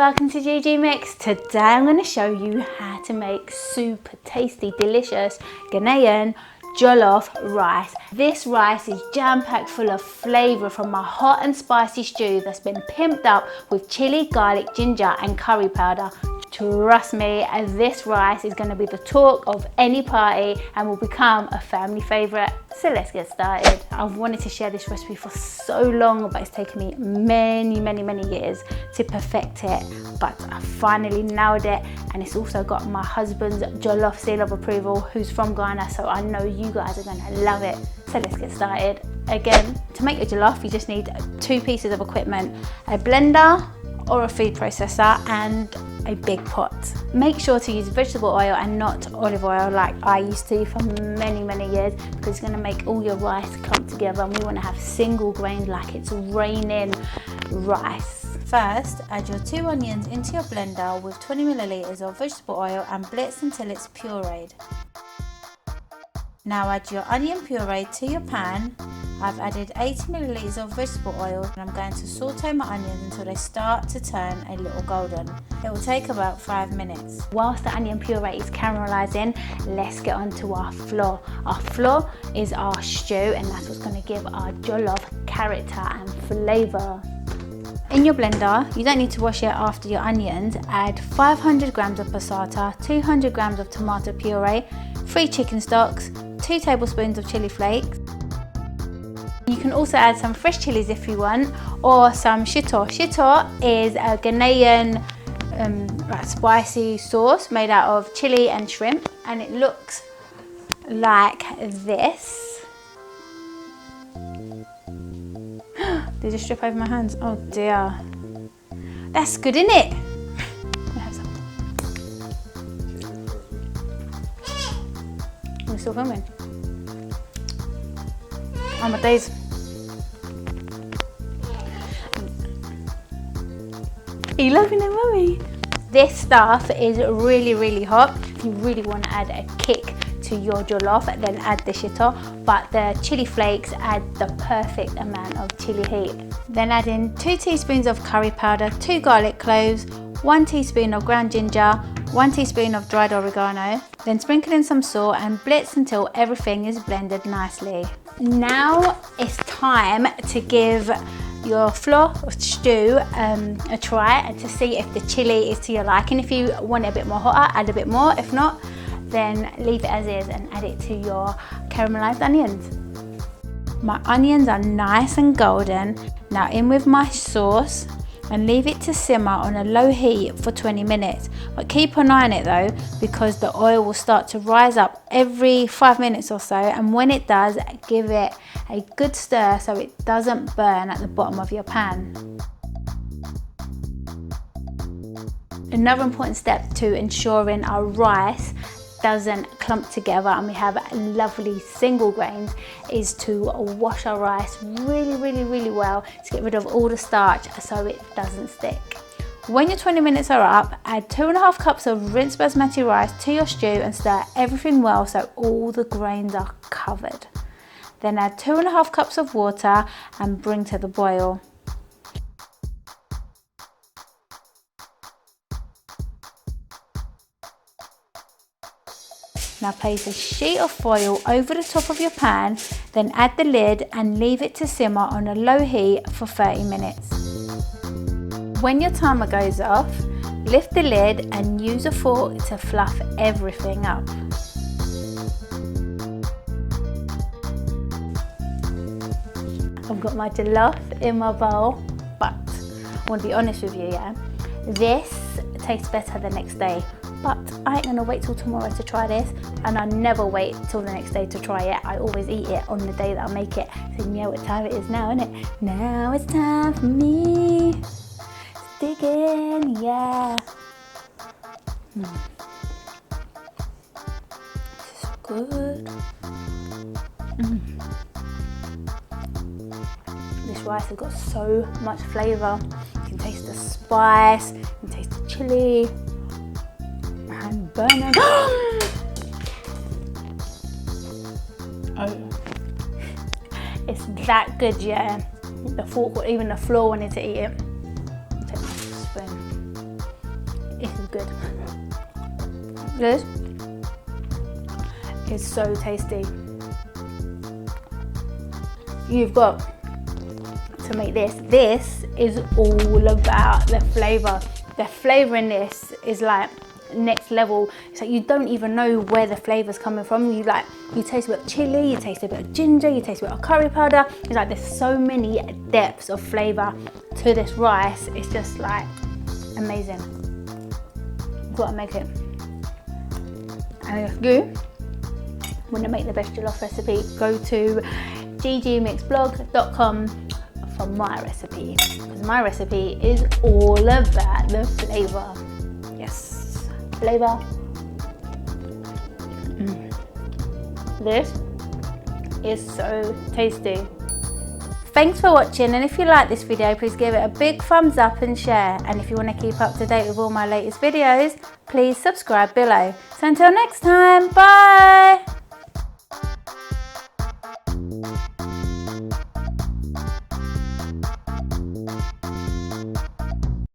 welcome to ggmix. Today I'm going to show you how to make super tasty, delicious Ghanaian Jollof rice. This rice is jam-packed full of flavour from my hot and spicy stew that's been pimped up with chilli, garlic, ginger and curry powder. Trust me, this rice is going to be the talk of any party and will become a family favourite. So let's get started. I've wanted to share this recipe for so long, but it's taken me many years to perfect it. But I finally nailed it, and it's also got my husband's Jollof seal of approval, who's from Ghana, so I know you guys are going to love it. So let's get started. Again, to make a jollof, you just need 2 pieces of equipment: a blender or a food processor and a big pot. Make sure to use vegetable oil and not olive oil like I used to for many years, because it's going to make all your rice clump together, and we want to have single grain like it's raining rice. First, add your 2 onions into your blender with 20 milliliters of vegetable oil and blitz until it's pureed. Now add your onion puree to your pan. I've added 80 milliliters of vegetable oil, and I'm going to saute my onions until they start to turn a little golden. It will take about 5 minutes. Whilst the onion puree is caramelizing, let's get on to our flour. Our flour is our stew, and that's what's going to give our jollof character and flavour. In your blender, you don't need to wash it after your onions. Add 500 grams of passata, 200 grams of tomato puree, 3 chicken stocks, 2 tablespoons of chili flakes. You can also add some fresh chilies if you want, or some shito. Shito is a Ghanaian spicy sauce made out of chili and shrimp, and it looks like this. Did it strip over my hands? Oh dear. That's good, isn't it? We're still filming. Oh my days. Are you loving it, mummy? This stuff is really hot. If you really want to add a kick to your jollof, then add the shito, but the chili flakes add the perfect amount of chili heat. Then add in 2 teaspoons of curry powder, 2 garlic cloves, 1 teaspoon of ground ginger, 1 teaspoon of dried oregano. Then sprinkle in some salt and blitz until everything is blended nicely. Now it's time to give your flour or stew a try, and to see if the chili is to your liking. If you want it a bit more hotter, add a bit more. If not, then leave it as is and add it to your caramelized onions. My onions are nice and golden. Now in with my sauce and leave it to simmer on a low heat for 20 minutes. But keep an eye on it though, because the oil will start to rise up every 5 minutes or so, and when it does, give it a good stir so it doesn't burn at the bottom of your pan. Another important step to ensuring our rice doesn't clump together and we have lovely single grains is to wash our rice really well to get rid of all the starch so it doesn't stick. When your 20 minutes are up, add 2.5 cups of rinsed basmati rice to your stew and stir everything well so all the grains are covered. Then add 2.5 cups of water and bring to the boil. Now place a sheet of foil over the top of your pan, then add the lid and leave it to simmer on a low heat for 30 minutes. When your timer goes off, lift the lid and use a fork to fluff everything up. I've got my jollof in my bowl, but I want to be honest with you, yeah, this tastes better the next day. But I ain't gonna wait till tomorrow to try this, and I never wait till the next day to try it. I always eat it on the day that I make it. So you know what time it is now, isn't it? Now it's time for me to dig in, yeah. So good. This rice has got so much flavour. You can taste the spice, you can taste the chili. And burning. Oh, it's that good, yeah. The fork or even the floor wanted to eat it. Take my spoon. This is good. This is so tasty. You've got to make this. This is all about the flavour. The flavour in this is like next level. It's like you don't even know where the flavour's coming from. You taste a bit of chilli, you taste a bit of ginger, you taste a bit of curry powder. It's like there's so many depths of flavour to this rice. It's just like amazing. You've got to make it. And if you want to make the best jollof recipe, go to ggmixblog.com for my recipe, because my recipe is all about the flavour. Yes, flavour. This is so tasty. Thanks for watching, and if you like this video, please give it a big thumbs up and share. And if you want to keep up to date with all my latest videos, please subscribe below. So until next time, bye!